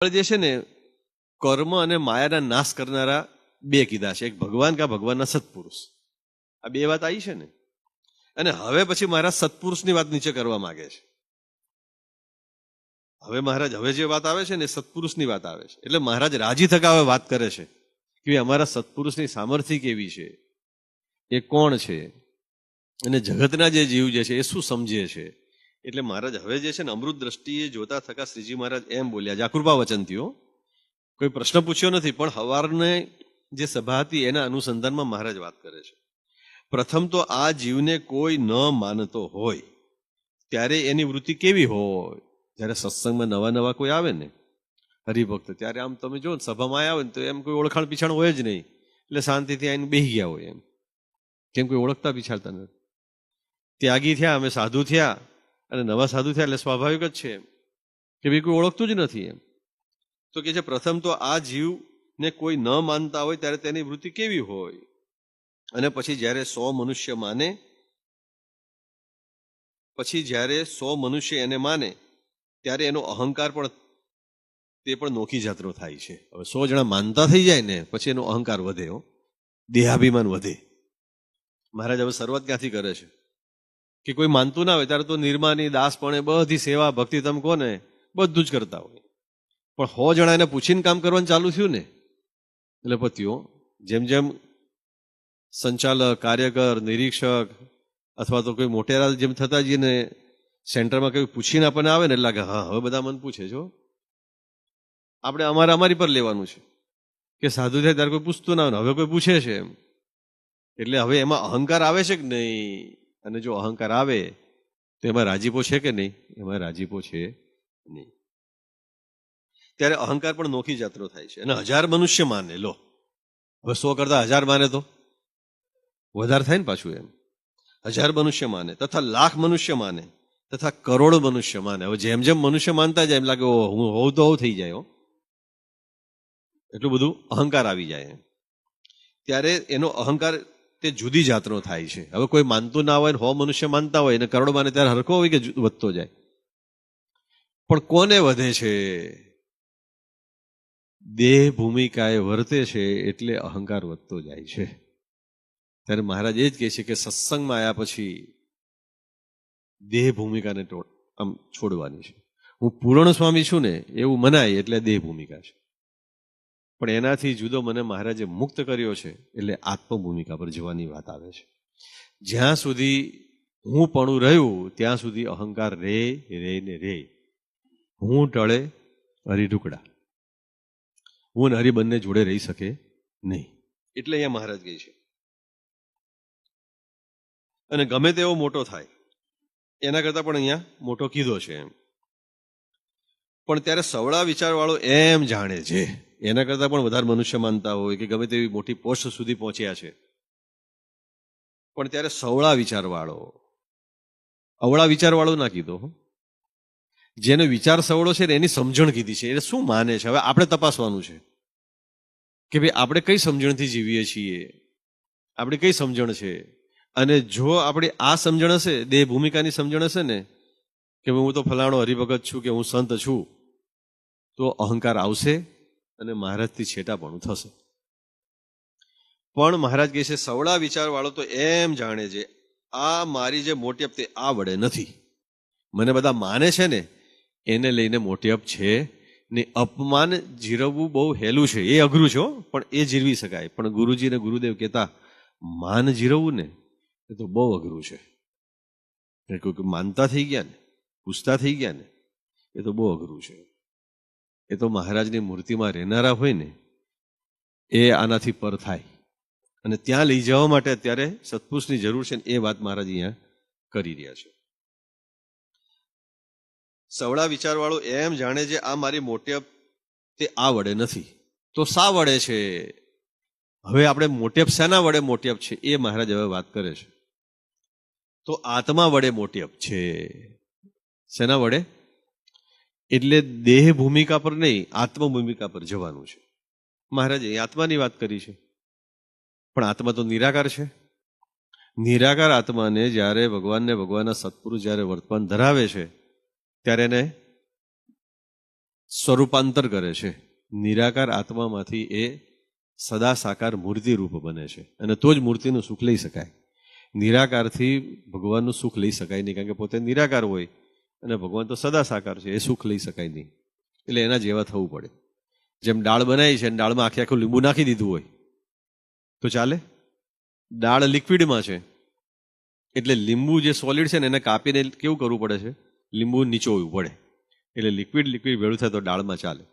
જે છે ને કર્મ અને માયાના નાશ કરનારા બે કીધા છે, એક ભગવાન કે ભગવાનના સત્પુરુષ. આ બે વાત આવી છે ને. અને હવે પછી મહારાજ સત્પુરુષની વાત નીચે કરવા માંગે છે. હવે મહારાજ હવે જે વાત આવે છે ને સત્પુરુષની વાત આવે છે. એટલે મહારાજ રાજી થકા હવે વાત કરે છે કે અમારા સત્પુરુષની સામર્થ્ય કેવી છે, એ કોણ છે, અને જગતના જે જીવ જે છે એ શું સમજે છે. એટલે મહારાજ હવે જે છે ને અમૃત દ્રષ્ટિએ જોતા થકા શ્રીજી મહારાજ એમ બોલ્યા, આ કૃપા વચન થયો, કોઈ પ્રશ્ન પૂછ્યો નથી, પણ હવારને જે સભા હતી એના અનુસંધાનમાં મહારાજ વાત કરે છે. પ્રથમ તો આ જીવને કોઈ ન માનતો હોય ત્યારે એની વૃત્તિ કેવી હોય. જ્યારે સત્સંગમાં નવા નવા કોઈ આવે ને હરિભક્ત, ત્યારે આમ તમે જો સભામાં આવે ને તો એમ કોઈ ઓળખાણ પીછાણ હોય જ નહીં, એટલે શાંતિથી આવીને બેસી ગયા હોય એમ, કેમ કોઈ ઓળખતા પીછાડતા નથી. ત્યાગી થયા, અમે સાધુ થયા, અને નવા સાધુ થયા એટલે સ્વાભાવિક જ છે કે ભાઈ કોઈ ઓળખતું જ નથી એમ. તો કે છે પ્રથમ તો આ જીવને કોઈ ન માનતા હોય ત્યારે તેની વૃત્તિ કેવી હોય. અને પછી જ્યારે 100 મનુષ્ય માને, પછી જ્યારે 100 મનુષ્ય એને માને ત્યારે એનો અહંકાર પણ તે પણ નોખી જાતનો થાય છે. હવે 100 જણા માનતા થઈ જાય ને પછી એનો અહંકાર વધે, દેહાભિમાન વધે. મહારાજ હવે શરૂઆત ક્યાંથી કરે છે કે કોઈ માનતું ના હોય ત્યારે તો નિર્માની દાસપણે બધી સેવા ભક્તિ તમે કહો ને બધું જ કરતા હોય. પણ 100 જણા એને પૂછીને કામ કરવાનું ચાલુ થયું ને એટલે પત્યો જેમ જેમ સંચાલક, કાર્યકર, નિરીક્ષક અથવા તો કોઈ મોટેરા જેમ થતા જઈએ ને સેન્ટરમાં કોઈ પૂછીને આપણને આવે ને એટલે લાગે હા હવે બધા મને પૂછે છો, આપણે અમારી પર લેવાનું છે કે સાધુ થાય ત્યારે કોઈ પૂછતું ના હોય, હવે કોઈ પૂછે છે એમ. એટલે હવે એમાં અહંકાર આવે છે કે નહીં, અને જો અહંકાર આવે તો એમાં રાજીપો છે કે નહીં, એમાં રાજીપો છે નહીં. ત્યારે અહંકાર પણ નોખી જાતનો થાય છે. અને 1000 મનુષ્ય માને, લો હવે 100 કરતા 1000 માને તો વધારે થાય ને પાછું એમ. 1000 મનુષ્ય માને તથા લાખ મનુષ્ય માને તથા કરોડ મનુષ્ય માને. હવે જેમ જેમ મનુષ્ય માનતા જાય એમ લાગે હું હોઉં તો હોઉં થઈ જાય, એટલું બધું અહંકાર આવી જાય. ત્યારે એનો અહંકાર તે જુદી જાતનો થાય છે. હવે કોઈ માનતું ના હોય ને 100 મનુષ્ય માનતા હોય ને કરોડ માને ત્યારે હરખો હોય કે વધતો જાય. પણ કોને વધે છે? દેહ ભૂમિકાએ વર્તે છે એટલે અહંકાર વધતો જાય છે. ત્યારે મહારાજ એ જ કહે છે કે સત્સંગમાં આવ્યા પછી દેહ ભૂમિકાને આમ છોડવાની છે. હું પૂર્ણ સ્વામી છું ને એવું મનાય એટલે દેહ ભૂમિકા છે, પણ એનાથી જુદો મને મહારાજે મુક્ત કર્યો છે એટલે આત્મભૂમિકા પર જવાની વાત આવે છે. જ્યાં સુધી હું પણ રહ્યું ત્યાં સુધી અહંકાર રે ને રે. હું ટળે હરી ઢુકડા, હું ને હરી બંને જોડે રહી શકે નહીં. એટલે અહીંયા મહારાજ કહે છે અને ગમે તેવો મોટો થાય એના કરતા પણ અહીંયા મોટો કીધો છે એમ. પણ ત્યારે સવળા વિચારવાળો એમ જાણે છે, એના કરતા પણ વધારે મનુષ્ય માનતા હોય કે ગમે તેવી મોટી પોસ્ટ સુધી પહોંચ્યા છે, પણ ત્યારે સવળા વિચારવાળો, અવળા વિચારવાળો ના કીધો. જેનો વિચાર સવળો છે ને એની સમજણ કીધી છે. એટલે શું માને છે હવે આપણે તપાસવાનું છે કે ભાઈ આપણે કઈ સમજણથી જીવીએ છીએ, આપણી કઈ સમજણ છે. અને જો આપણી આ સમજણ હશે, દેહ ભૂમિકાની સમજણ હશે ને કે હું તો ફલાણો હરિભગત છું કે હું સંત છું, તો અહંકાર આવશે અને મહારાજથી છેટાપણું થશે. પણ મહારાજ કહે છે સવળા વિચારવાળો તો એમ જાણે છે આ મારી જે મોટી તે આ વડે નથી. મને બધા માને છે ને એને લઈને મોટી અપ છે ને. અપમાન જીરવવું બહુ હેલું છે, એ અઘરું છે પણ એ જીરવી શકાય. પણ ગુરુજી ને ગુરુદેવ કહેતા માન જીરવવું ને એ તો બહુ અઘરું છે. કોઈ માનતા થઈ ગયા ને, પૂછતા થઈ ગયા ને, એ તો બહુ અઘરું છે. એ તો મહારાજની મૂર્તિમાં રહેનારા હોય ને એ આનાથી પર થાય. અને ત્યાં લઈ જવા માટે અત્યારે સત્પુરુષની જરૂર છે ને એ વાત મહારાજ અહીંયા કરી રહ્યા છે. સવળા વિચારવાળો એમ જાણે છે આ મારી મોટેપ તે આ વડે નથી, તો શા વડે છે? હવે આપણે મોટેપ શાના વડે મોટેપ છે એ મહારાજ હવે વાત કરે છે. તો આત્મા વડે મોટેપ છે. શેના વડે? એટલે દેહ ભૂમિકા પર નહીં, આત્મ ભૂમિકા પર જવાનું છે. મહારાજે આત્માની વાત કરી છે, પણ આત્મા તો નિરાકાર છે. નિરાકાર આત્માને જ્યારે ભગવાનને ભગવાનના સત્પુરુષ જ્યારે વર્તમાન ધરાવે છે ત્યારે એને સ્વરૂપાંતર કરે છે. નિરાકાર આત્મામાંથી એ સદા સાકાર મૂર્તિરૂપ બને છે અને તો જ મૂર્તિનું સુખ લઈ શકાય. નિરાકારથી ભગવાનનું સુખ લઈ શકાય નહીં, કારણ કે પોતે નિરાકાર હોય અને ભગવાન તો સદા સાકાર છે, એ સુખ લઈ શકાય નહીં. એટલે એના જેવા થવું પડે. જેમ દાળ બનાવી છે અને દાળમાં આખે આખું લીંબુ નાખી દીધું હોય તો ચાલે? દાળ લિક્વિડમાં છે એટલે લીંબુ જે સોલિડ છે ને એને કાપીને કેવું કરવું પડે છે? લીંબુ નીચોવવું પડે. એટલે લિક્વિડ ભેળું થાય તો દાળમાં ચાલે.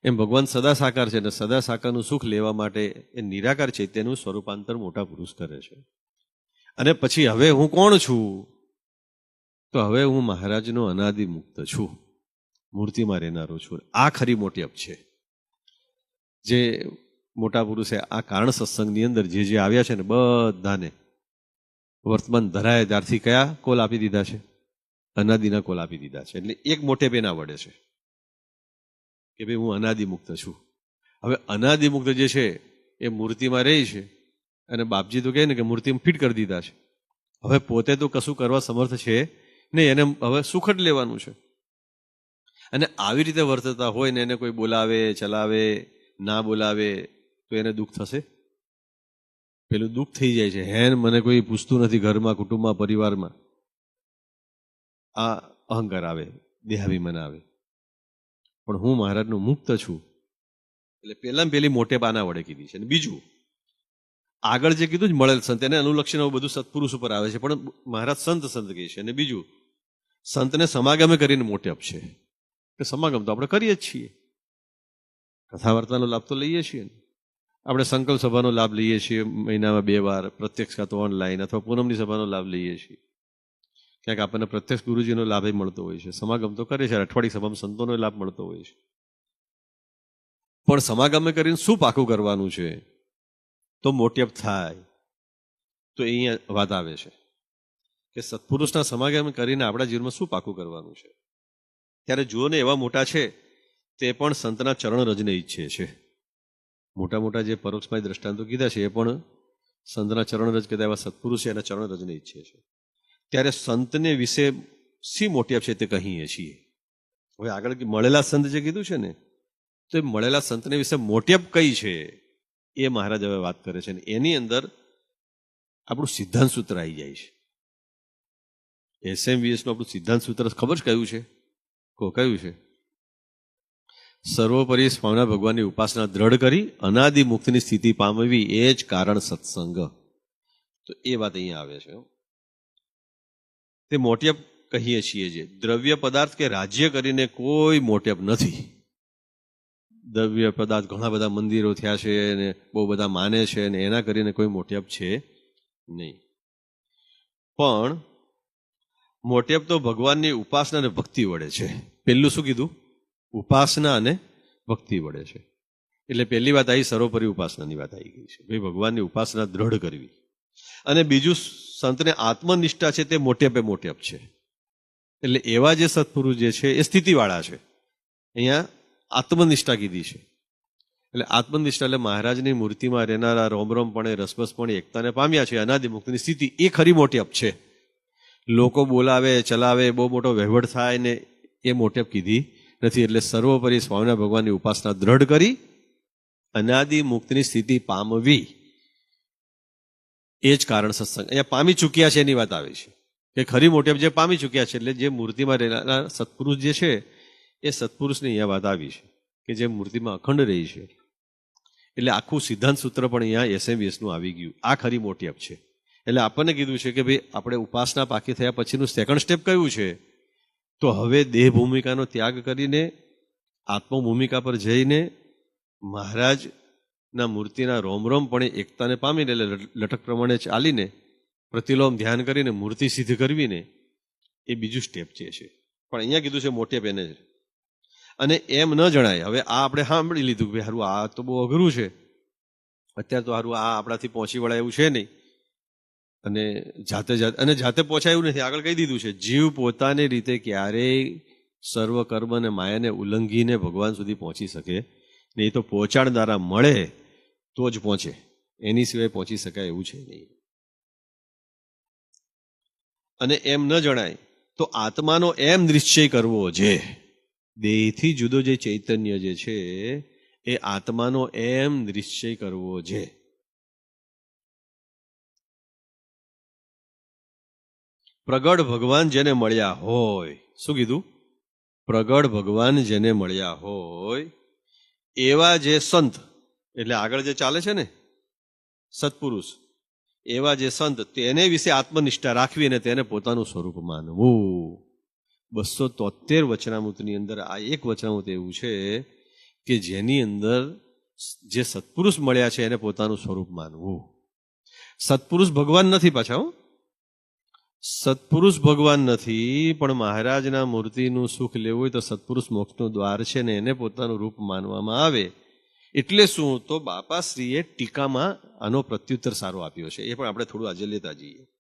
એમ ભગવાન સદા સાકાર છે અને સદા સાકારનું સુખ લેવા માટે એ નિરાકાર ચૈત્યનું સ્વરૂપાંતર મોટા પુરુષ કરે છે. અને પછી હવે હું કોણ છું? તો હવે હું મહારાજનો અનાદિ મુક્ત છું, મૂર્તિમાં રહેનારો છું. આ ખરી મોટી અપ છે. જે મોટા પુરુષે આ કારણ સત્સંગની અંદર જે આવ્યા છે ને બધાને વર્તમાન ધરાય ત્યારથી કયા કોલ આપી દીધા છે? અનાદિના કોલ આપી દીધા છે. એટલે એક મોટે પેના વડે છે કે ભાઈ હું અનાદિ મુક્ત છું. હવે અનાદિ મુક્ત જે છે એ મૂર્તિમાં રહી છે અને બાપજી તો કહે ને કે મૂર્તિમાં ફિટ કરી દીધા છે. હવે પોતે તો કશું કરવા સમર્થ છે નહીં, એને હવે સુખ જ લેવાનું છે. અને આવી રીતે વર્તતા હોય ને એને કોઈ બોલાવે ચલાવે ના બોલાવે તો એને દુઃખ થશે? પેલું દુઃખ થઈ જાય છે. હેન મને કોઈ પૂછતું નથી ઘરમાં, કુટુંબમાં, પરિવારમાં. આ અહંકાર આવે, દેહાભિમાન આવે. પણ હું મહારાજનું મુક્ત છું એટલે પેલી મોટે પાના વડે કીધી છે. અને બીજું આગળ જે કીધું જ મળેલ સંત, એને અનુલક્ષીને બધું સત્પુરુષ ઉપર આવે છે, પણ મહારાજ સંત કહે છે. અને બીજું સંતને સમાગમે કરીને મોટે અપ છે કે સમાગમ તો આપણે કરીએ જ છીએ, કથા વાર્તાનો લાભ તો લઈએ છીએ ને. આપણે સંકલ્પ સભાનો લાભ લઈએ છીએ મહિનામાં 2 વાર, પ્રત્યક્ષ કાં તો ઓનલાઈન અથવા પૂનમની સભાનો લાભ લઈએ છીએ. ક્યાંક આપણને પ્રત્યક્ષ ગુરુજીનો લાભ મળતો હોય છે. સમાગમ તો કરે છે, અઠવાડિયે સભામાં સંતોનો લાભ મળતો હોય છે. પણ સમાગમે કરીને શું પાકું કરવાનું છે? તો મોટી અપ થાય. તો અહીંયા વાત આવે છે કે સત્પુરુષના સમાગમ કરીને આપણા જીવનમાં શું પાકું કરવાનું છે? ત્યારે જુઓ ને, એવા મોટા છે તે પણ સંતના ચરણ રજને ઈચ્છે છે. મોટા મોટા જે પરોક્ષમાં દ્રષ્ટાંતો કીધા છે એ પણ સંતના ચરણ રજ કહેતા એવા સત્પુરુષ છે, એના ચરણ રજને ઈચ્છે છે. ત્યારે સંતને વિશે શી મોટી અપ છે તે કહીએ છીએ. હવે આગળ મળેલા સંત જે કીધું છે ને, તો એ મળેલા સંતને વિશે મોટી અપ કઈ છે એ મહારાજ હવે વાત કરે છે. એની અંદર આપણું સિદ્ધાંત સૂત્ર આવી જાય છે. SMVS નું આપણું સિદ્ધાંત સૂત્ર ખબર છે કયું છે? કયું છે? સર્વોપરી સ્વામિનારાયણ ભગવાનની ઉપાસના દ્રઢ કરી અનાદિ મુક્તિની સ્થિતિ પામવી, એ જ કારણ સત્સંગ. તો એ વાત અહીંયા આવે છે. તે મોટી અપ કહીએ છીએ. જે દ્રવ્ય પદાર્થ કે રાજ્ય કરીને કોઈ મોટી અપ નથી. દ્રવ્ય પદાર્થ ઘણા બધા મંદિરો થયા છે ને બહુ બધા માને છે ને એના કરીને કોઈ મોટી અપ છે નહીં. પણ મોટી અપ તો ભગવાનની ઉપાસના અને ભક્તિ વડે છે. પેલું શું કીધું? ઉપાસના અને ભક્તિ વડે છે. એટલે પહેલી વાત આવી સર્વોપરી ઉપાસનાની વાત આવી ગઈ છે. ભાઈ ભગવાનની ઉપાસના દ્રઢ કરવી. અને બીજું સંતને આત્મનિષ્ઠા છે તે મોટી અપ છે. એટલે એવા જે સત્પુરુષ જે છે એ સ્થિતિવાળા છે. અહીંયા આત્મનિષ્ઠા કીધી છે. એટલે આત્મનિષ્ઠા એટલે મહારાજની મૂર્તિમાં રહેનારા રોમરોમપણે, રસબસપણે એકતાને પામ્યા છે. અનાદિ મુક્તિની સ્થિતિ એ ખરી મોટી અપ છે. લોકો બોલાવે ચલાવે, બહુ મોટો વહીવટ થાય ને એ મોટી અપ કીધી નથી. એટલે સર્વોપરી સ્વામિનારાયણ ભગવાનની ઉપાસના દ્રઢ કરી અનાદિ મુક્તિની સ્થિતિ પામવી, એ જ કારણ સત્સંગ. અહીંયા પામી ચૂક્યા છે એની વાત આવે છે કે ખરી મોટી જે પામી ચૂક્યા છે. એટલે જે મૂર્તિમાં રહેનારા સત્પુરુષ જે છે એ સત્પુરુષની અહીંયા વાત આવી છે કે જે મૂર્તિમાં અખંડ રહી છે. એટલે આખું સિદ્ધાંત સૂત્ર પણ અહીંયા SMVS નું આવી ગયું. આ ખરી મોટી અપ છે. એટલે આપણને કીધું છે કે ભાઈ આપણે ઉપાસના પાકી થયા પછીનું સેકન્ડ સ્ટેપ કયું છે? તો હવે દેહ ભૂમિકાનો ત્યાગ કરીને આત્મ ભૂમિકા પર જઈને મહારાજના મૂર્તિના રોમરોમપણે એકતાને પામીને, એટલે લટક પ્રમાણે ચાલીને પ્રતિલોમ ધ્યાન કરીને મૂર્તિ સિદ્ધ કરવીને એ બીજું સ્ટેપ છે. પણ અહીંયા કીધું છે મોટે પેને જ. અને એમ ન જણાય. હવે આ આપણે સાંભળી લીધું કે હારું આ તો બહુ અઘરું છે, અત્યારે તો હારું આ આપણાથી પહોંચી વળાય એવું છે નહીં, અને જાતે પહોંચાય એવું નથી. આગળ કહી દીધું છે જીવ પોતાની રીતે ક્યારેય સર્વ કર્મ અને માયાને ઉલ્લંઘીને ભગવાન સુધી પહોંચી શકે નહીં. એ તો પહોંચાડનારા મળે તો જ પહોંચે, એની સિવાય પહોંચી શકાય એવું છે નહીં. અને એમ ન જણાય તો આત્માનો એમ નિશ્ચય કરવો છે દેહથી જુદો જે ચૈતન્ય જે છે એ આત્માનો એમ નિશ્ચય કરવો છે. પ્રગટ ભગવાન જેને મળ્યા હોય, શું કીધું? પ્રગટ ભગવાન જેને મળ્યા હોય એવા જે સંત, એટલે આગળ જે ચાલે છે ને સત્પુરુષ, એવા જે સંત તેને વિશે આત્મનિષ્ઠા રાખવી અને તેને પોતાનું સ્વરૂપ માનવું. 273 વચનામૃતની અંદર આ એક વચનામૃત એવું છે કે જેની અંદર જે સત્પુરુષ મળ્યા છે એને પોતાનું સ્વરૂપ માનવું. સત્પુરુષ ભગવાન નથી પાછા, સત્પુરુષ ભગવાન નથી, પણ મહારાજના મૂર્તિનું સુખ લેવું હોય તો સત્પુરુષ મોક્ષનું દ્વાર છે ને એને પોતાનું રૂપ માનવામાં આવે. એટલે શું? તો બાપાશ્રીએ ટીકામાં આનો પ્રત્યુત્તર સારો આપ્યો છે, એ પણ આપણે થોડું આજે લેતા જઈએ.